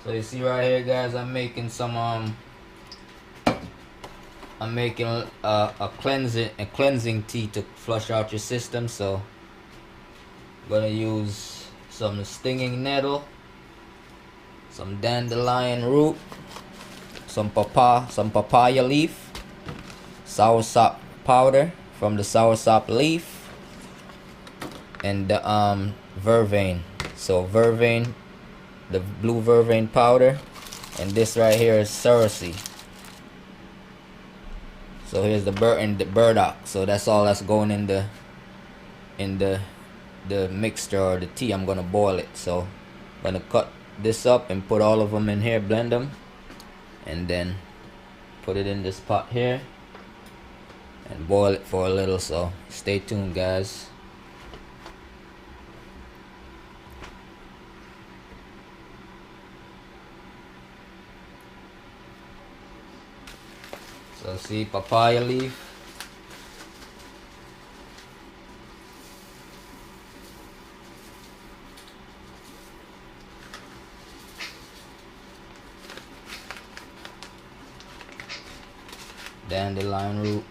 So you see right here, guys, I'm making a cleansing tea to flush out your system. So I'm gonna use some stinging nettle, some dandelion root, some papaya leaf, sour sop powder from the sour sop leaf, and the vervain. So vervain, the blue vervain powder, and this right here is cerasee. So here's the burdock. So that's all that's going in the mixture or the tea. I'm gonna boil it. So I'm gonna cut this up and put all of them in here, blend them, and then put it in this pot here and boil it for a little. So stay tuned, guys. So see, papaya leaf, dandelion root,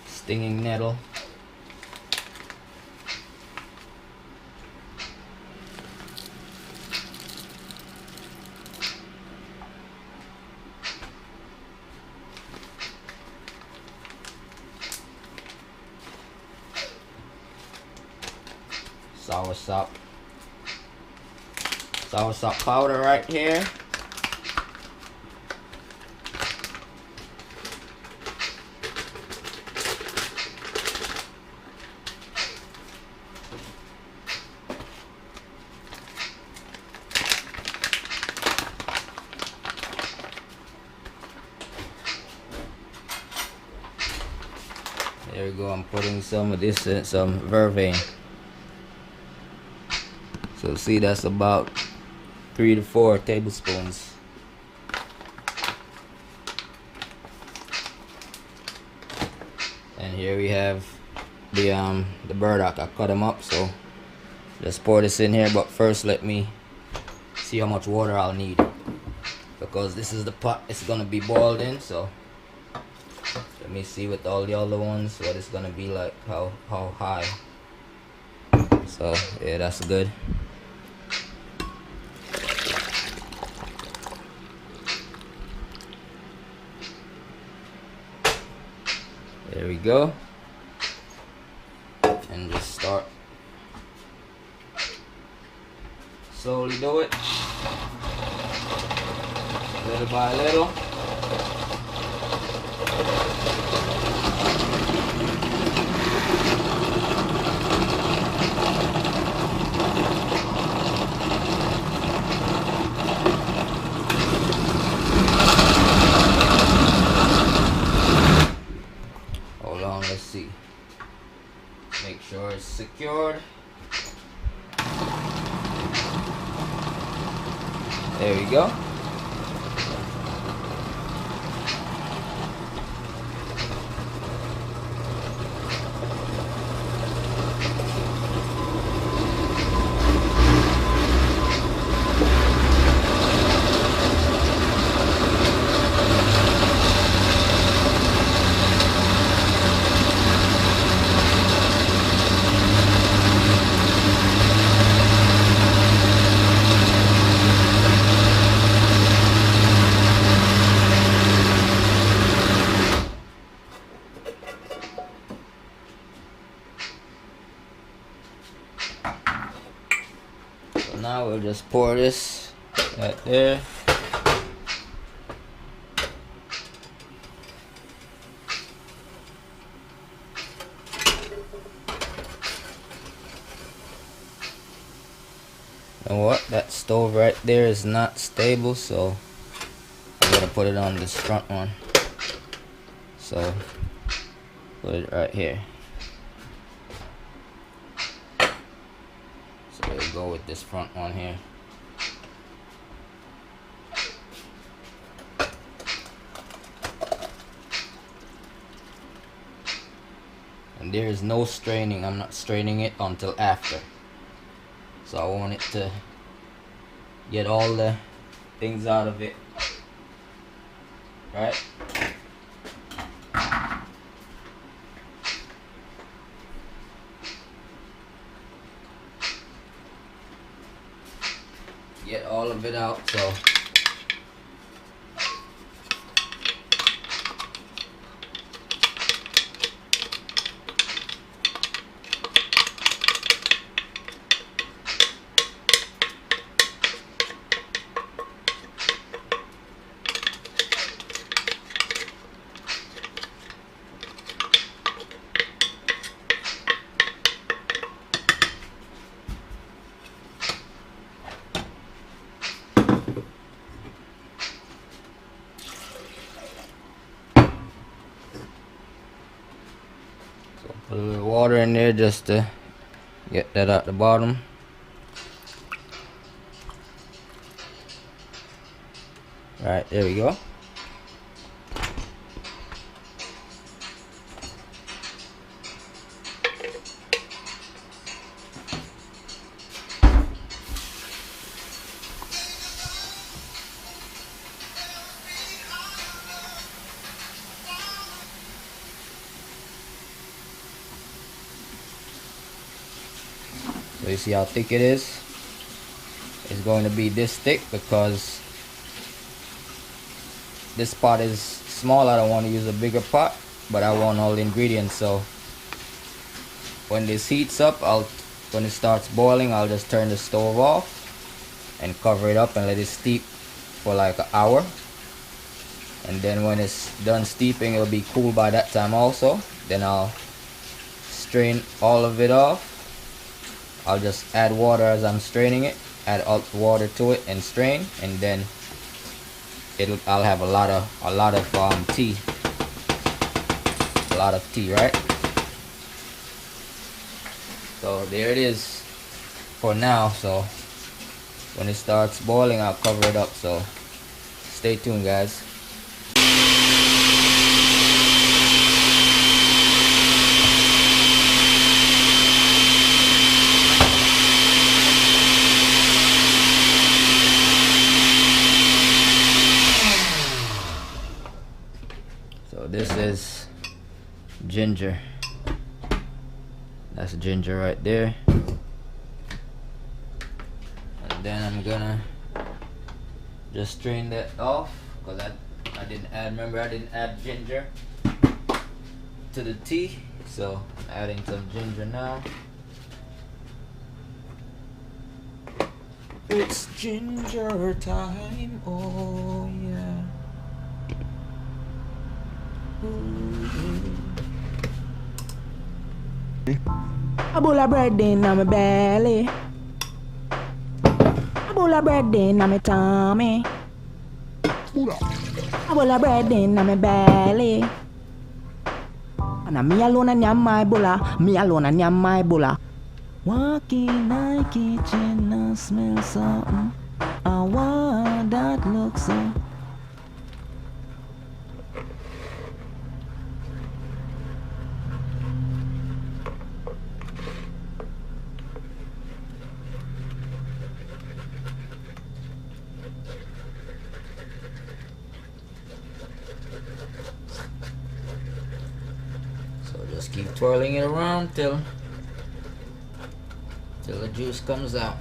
stinging nettle, sour sop powder right here, there we go. I'm putting some of this in, some vervain. So see, that's about 3 to 4 tablespoons. And here we have the burdock. I cut them up, so just pour this in here. But first, let me see how much water I'll need, because this is the pot it's gonna be boiled in. So let me see with all the other ones what it's gonna be like, how high. So yeah, that's good. There we go. And just start slowly do it, little by little. Hold on, let's see. Make sure it's secured. There we go. Now we'll just pour this right there. And what? That stove right there is not stable, so I'm gonna put it on this front one. So put it right here. So we'll go with this front one here. and there is no straining. I'm not straining it until after. So I want it to get all the things out of it, right? Get all of it out. So put a little water in there just to get that out the bottom. Right, there we go. So you see how thick it is? It's going to be this thick because this pot is small. I don't want to use a bigger pot, but I want all the ingredients. So when this heats up, when it starts boiling, I'll just turn the stove off and cover it up and let it steep for like an hour. And then when it's done steeping, it'll be cool by that time also. Then I'll strain all of it off. I'll just add water as I'm straining it, add water to it and strain, and then I'll have a lot of tea, right? So there it is for now. So when it starts boiling, I'll cover it up. So stay tuned, guys. So this is ginger. That's ginger right there. And then I'm gonna just strain that off because I didn't add ginger to the tea. So I'm adding some ginger now. It's ginger time, oh yeah. A bowl of bread in my belly. A bowl of bread in my tummy. A bowl of bread in my belly. And me alone and my bola. Me alone and my bola. Walking in the kitchen and smell something. I want that looks so. Just keep twirling it around till the juice comes out.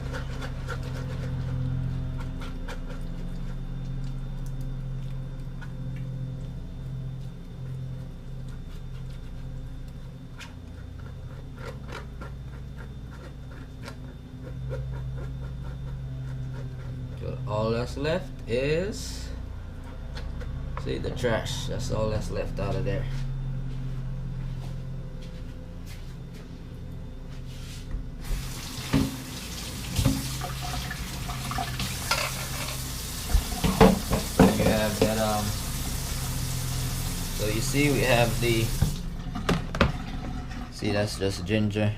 So all that's left is, see, the trash. That's all that's left out of there. So you see we have that's just ginger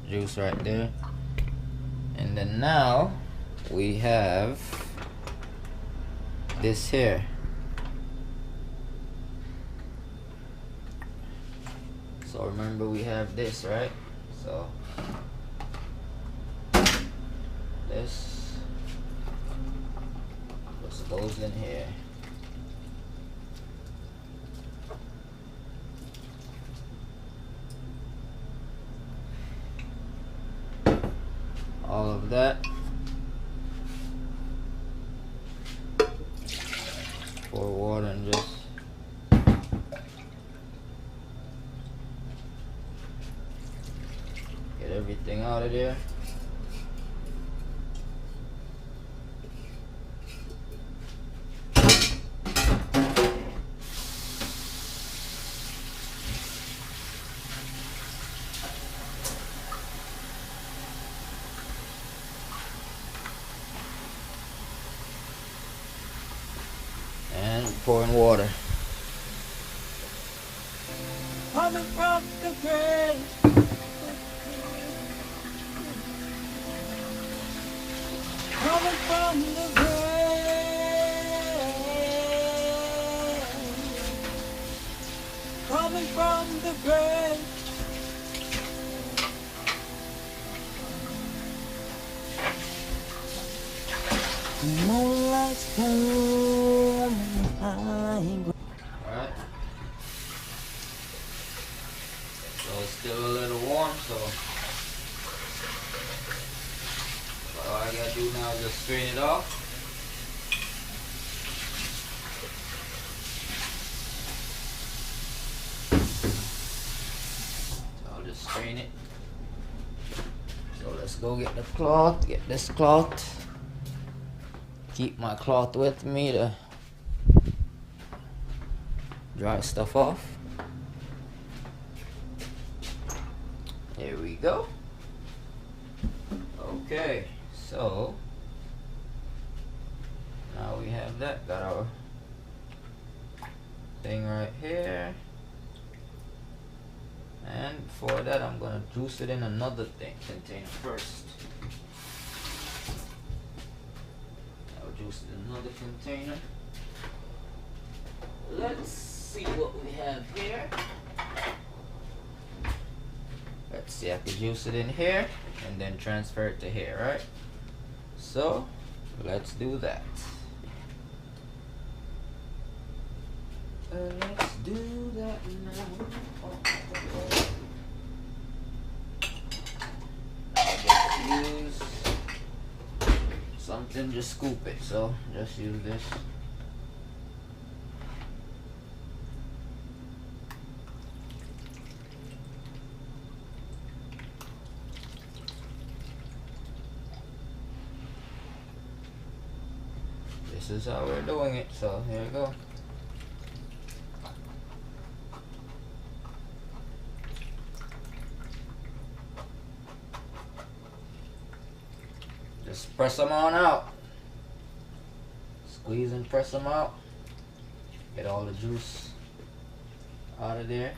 juice right there. And then now we have this here. So remember we have this, right? So this just goes in here. All of that. Pour water and just get everything out of there. Pouring water. Coming from the grave. Coming from the grave. Coming from the grave. Moonlight's coming high. Alright. So it's still a little warm, so all I gotta do now is just strain it off. So I'll just strain it. So let's go get the cloth, get this cloth. Keep my cloth with me to dry stuff off. There we go. Okay, so now we have that. Got our thing right here. And for that, I'm gonna juice it in another container first. I'll juice it in another container. Let's see what we have here. Let's see, I could juice it in here and then transfer it to here, right? So let's do that. Let's do that now. I'll just use something, just scoop it. So just use this. This is how we're doing it, so here we go. Just press them on out. Squeeze and press them out. Get all the juice out of there.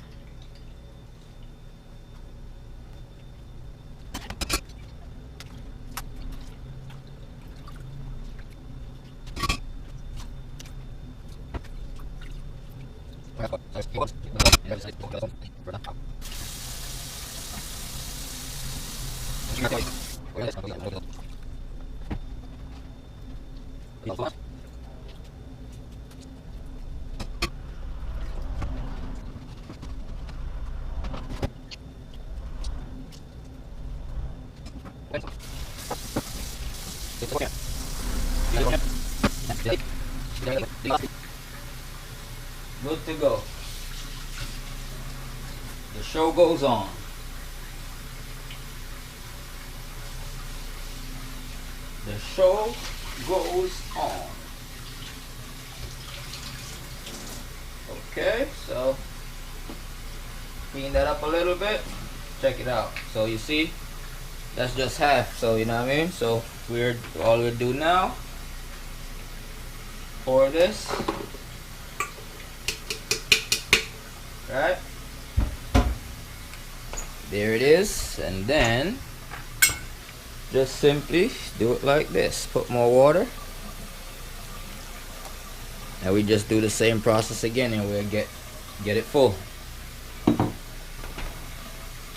Good to go. The show goes on. The show goes on. Okay, so clean that up a little bit. Check it out. So you see, that's just half. So you know what I mean. So all we do now. Pour this. Right. There it is, and then just simply do it like this. Put more water, and we just do the same process again, and we'll get it full.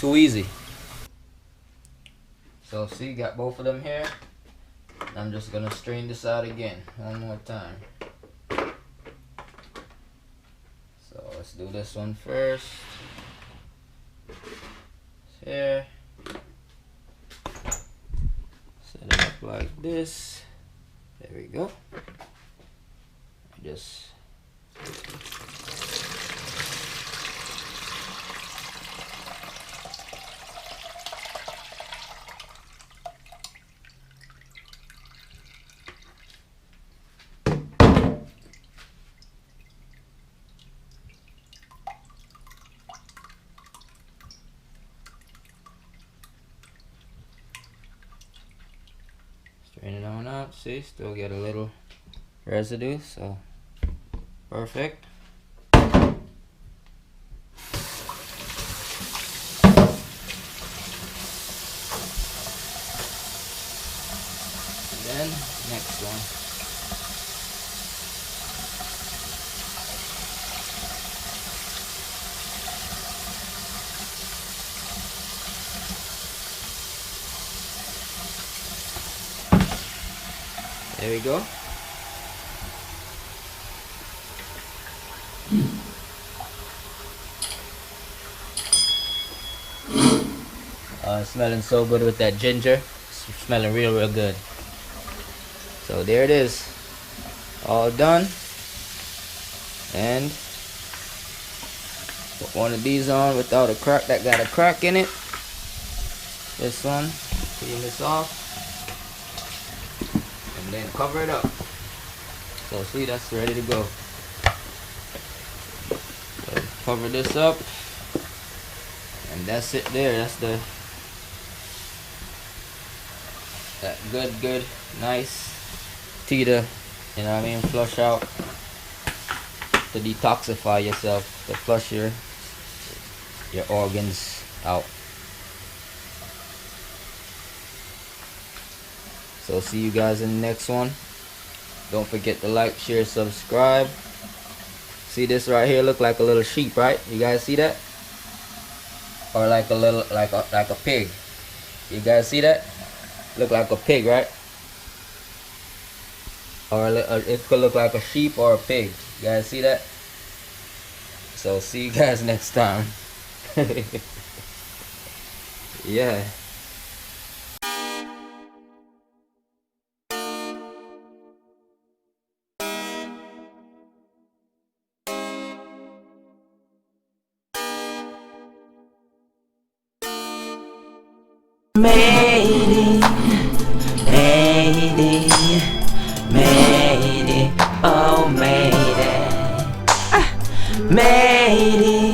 too easy. So see, got both of them here. I'm just gonna strain this out again one more time. So let's do this one first. Here. Set it up like this. There we go. Just strain it on out. See, still get a little residue, so perfect. And then next one. There we go. It's smelling so good with that ginger. It's smelling real good. So there it is, all done. And put one of these on without a crack, that got a crack in it. This one, clean this off, and then cover it up. So see, that's ready to go. So cover this up, and that's it there. That's the that good nice tea to, you know what I mean, flush out, to detoxify yourself, to flush your organs out. So see you guys in the next one. Don't forget to like, share, subscribe. See, this right here look like a little sheep, right? You guys see that? Or like a little like a pig. You guys see that? Look like a pig, right? Or it could look like a sheep or a pig. You guys see that? So see you guys next time. Yeah. Made it, oh made it, made it.